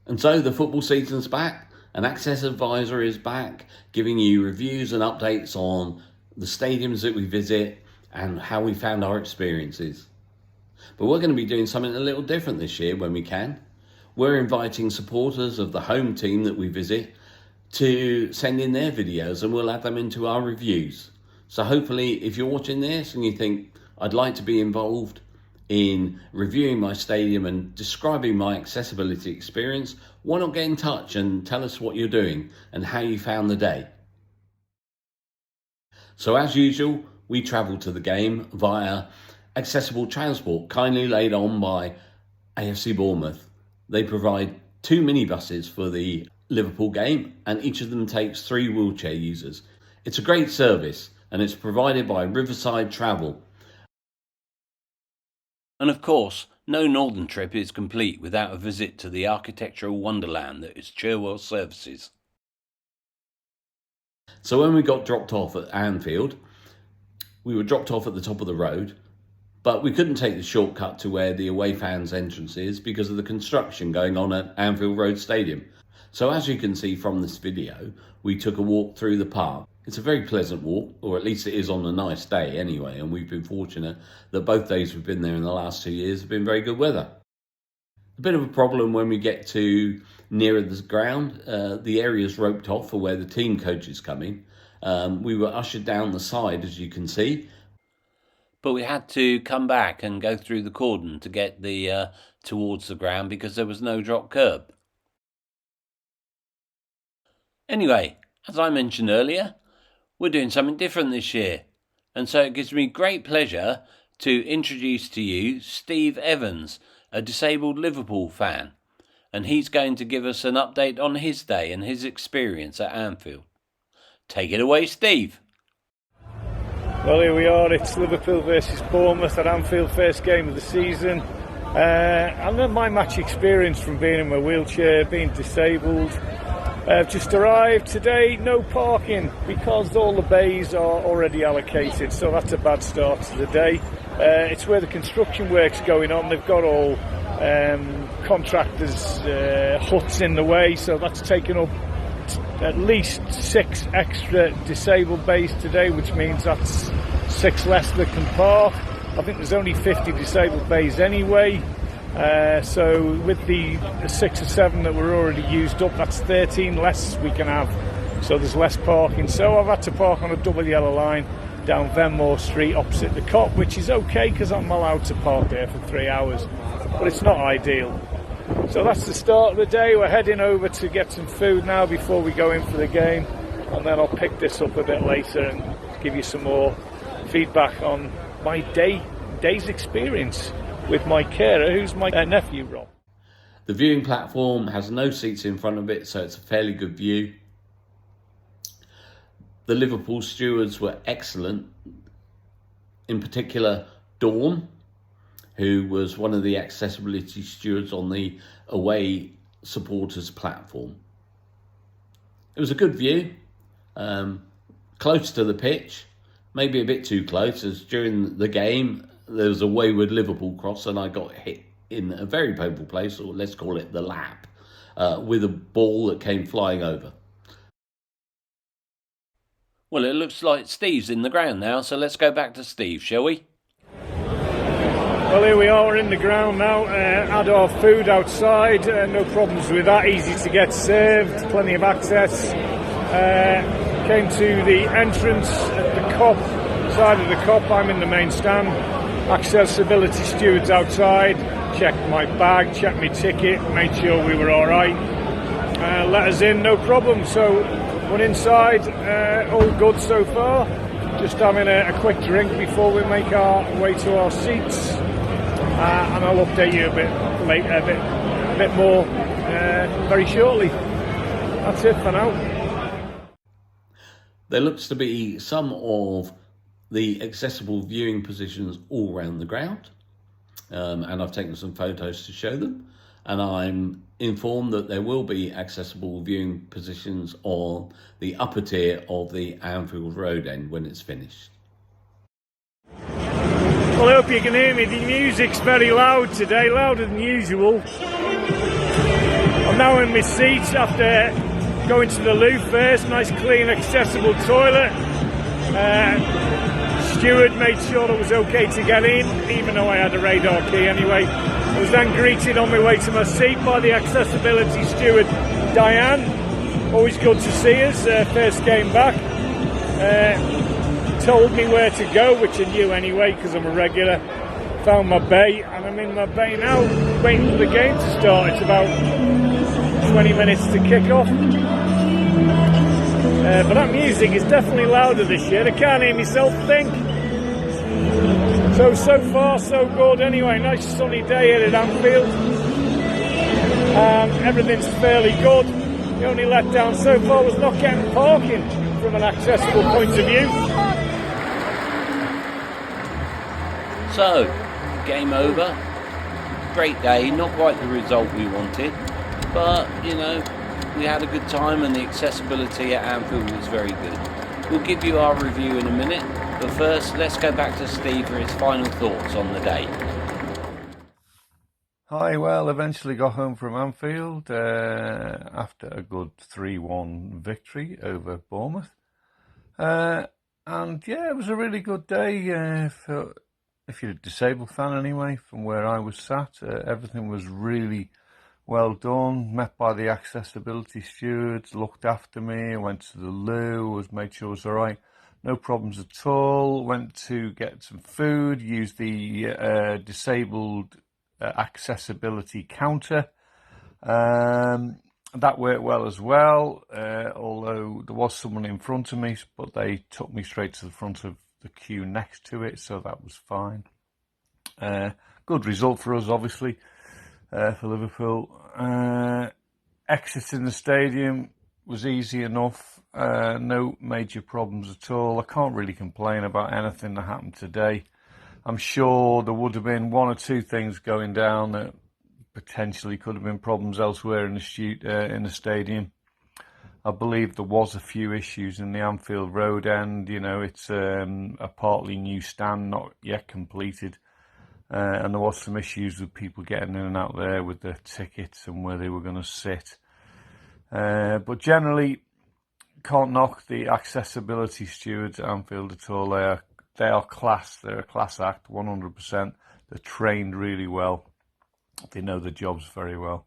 And so the football season's back, and AccessAdvisr is back, giving you reviews and updates on the stadiums that we visit and how we found our experiences. But we're going to be doing something a little different this year when we can. We're inviting supporters of the home team that we visit to send in their videos, and we'll add them into our reviews. So hopefully, if you're watching this and you think, I'd like to be involved in reviewing my stadium and describing my accessibility experience, why not get in touch and tell us what you're doing and how you found the day. So as usual, we travel to the game via accessible transport, kindly laid on by AFC Bournemouth. They provide 2 minibuses for the Liverpool game, and each of them takes 3 wheelchair users. It's a great service, and it's provided by Riverside Travel. And of course, no northern trip is complete without a visit to the architectural wonderland that is Cherwell Services. So when we got dropped off at Anfield, we were dropped off at the top of the road, but we couldn't take the shortcut to where the away fans' entrance is because of the construction going on at Anfield Road Stadium. So as you can see from this video, we took a walk through the park. It's a very pleasant walk, or at least it is on a nice day anyway, and we've been fortunate that both days we've been there in the last 2 years have been very good weather. A bit of a problem when we get to nearer the ground, the area's roped off for where the team coach is coming. We were ushered down the side, as you can see, but we had to come back and go through the cordon to get towards the ground because there was no drop curb. Anyway, as I mentioned earlier, we're doing something different this year, and so it gives me great pleasure to introduce to you Steve Evans, a disabled Liverpool fan, and he's going to give us an update on his day and his experience at Anfield. Take it away, Steve. Well, here we are, it's Liverpool versus Bournemouth at Anfield, first game of the season. And then my match experience from being in my wheelchair, being disabled. I've just arrived today, no parking because all the bays are already allocated, so that's a bad start to the day. It's where the construction work's going on. They've got all contractors' huts in the way, so that's taken up at least 6 extra disabled bays today, which means that's 6 less that can park. I think there's only 50 disabled bays anyway. So with the 6 or 7 that were already used up, that's 13 less we can have. So there's less parking. So I've had to park on a double yellow line down Venmore Street opposite the Cop, which is okay because I'm allowed to park there for 3 hours. But it's not ideal. So that's the start of the day. We're heading over to get some food now before we go in for the game. And then I'll pick this up a bit later and give you some more feedback on my day's experience with my carer, who's my nephew, Rob. The viewing platform has no seats in front of it, so it's a fairly good view. The Liverpool stewards were excellent. In particular, Dawn, who was one of the accessibility stewards on the away supporters platform. It was a good view, close to the pitch, maybe a bit too close, as during the game there was a wayward Liverpool cross and I got hit in a very painful place, or let's call it the lap, with a ball that came flying over. Well, it looks like Steve's in the ground now, so let's go back to Steve, shall we? Well, here we are in the ground now. Had our food outside, no problems with that, easy to get served, plenty of access. Came to the entrance at the Cop, side of the Cop. I'm in the main stand. Accessibility stewards outside, checked my bag, checked my ticket, made sure we were alright. Let us in, no problem. So we're inside, all good so far. Just having a quick drink before we make our way to our seats. And I'll update you a bit later, a bit more very shortly. That's it for now. There looks to be some of the accessible viewing positions all around the ground, and I've taken some photos to show them, and I'm informed that there will be accessible viewing positions on the upper tier of the Anfield Road end when it's finished. Well, I hope you can hear me. The music's very loud today, louder than usual. I'm now in my seat after going to the loo first. Nice, clean, accessible toilet. Steward made sure it was okay to get in, even though I had a radar key anyway. I was then greeted on my way to my seat by the accessibility steward, Diane. Always good to see us, first game back. Told me where to go, which I knew anyway because I'm a regular. Found my bay, and I'm in my bay now, waiting for the game to start. It's about 20 minutes to kick off. But that music is definitely louder this year. I can't hear myself think. So far so good anyway. Nice sunny day here at Anfield. Everything's fairly good. The only letdown so far was not getting parking from an accessible point of view. So, game over. Great day, not quite the result we wanted, but you know, we had a good time and the accessibility at Anfield was very good. We'll give you our review in a minute, but first let's go back to Steve for his final thoughts on the day. Hi, well, eventually got home from Anfield after a good 3-1 victory over Bournemouth. And yeah, it was a really good day for, if you're a disabled fan anyway, from where I was sat. Everything was really well done, met by the accessibility stewards, looked after me, went to the loo, made sure it was all right. No problems at all. Went to get some food, used the disabled accessibility counter. That worked well as well, although there was someone in front of me, but they took me straight to the front of the queue next to it, so that was fine. Good result for us, obviously, for Liverpool. Exiting the stadium was easy enough, no major problems at all. I can't really complain about anything that happened today. I'm sure there would have been one or two things going down that potentially could have been problems elsewhere in the stadium. I believe there was a few issues in the Anfield Road end. You know, it's a partly new stand, not yet completed. And there was some issues with people getting in and out there with their tickets and where they were going to sit. But generally, can't knock the accessibility stewards at Anfield at all. They are class. They're a class act, 100%. They're trained really well. They know the jobs very well.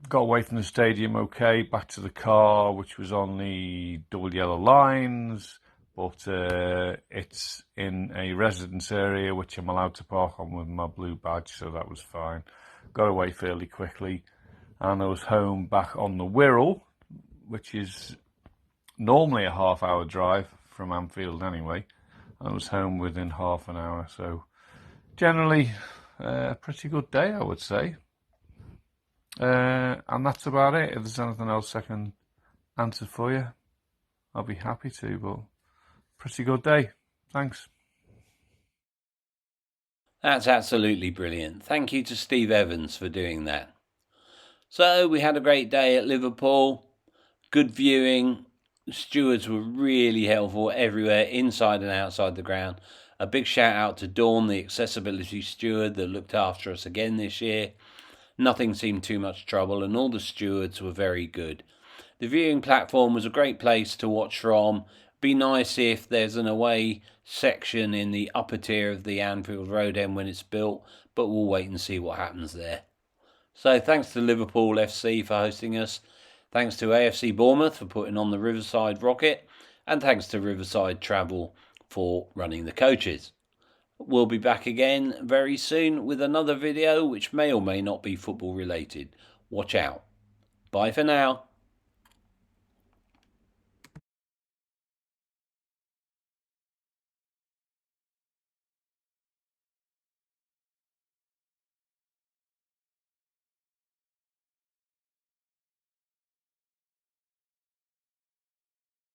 Got away from the stadium okay, back to the car, which was on the double yellow lines, but it's in a residence area, which I'm allowed to park on with my blue badge, so that was fine. Got away fairly quickly, and I was home back on the Wirral, which is normally a half-hour drive from Anfield anyway. I was home within half an hour, so generally a pretty good day, I would say. And that's about it. If there's anything else I can answer for you, I'll be happy to, but pretty good day. Thanks. That's absolutely brilliant. Thank you to Steve Evans for doing that. So we had a great day at Liverpool. Good viewing. The stewards were really helpful everywhere, inside and outside the ground. A big shout out to Dawn, the accessibility steward that looked after us again this year. Nothing seemed too much trouble and all the stewards were very good. The viewing platform was a great place to watch from. Be nice if there's an away section in the upper tier of the Anfield Road end when it's built, but we'll wait and see what happens there. So thanks to Liverpool FC for hosting us. Thanks to AFC Bournemouth for putting on the Riverside Rocket. And thanks to Riverside Travel for running the coaches. We'll be back again very soon with another video which may or may not be football related. Watch out. Bye for now.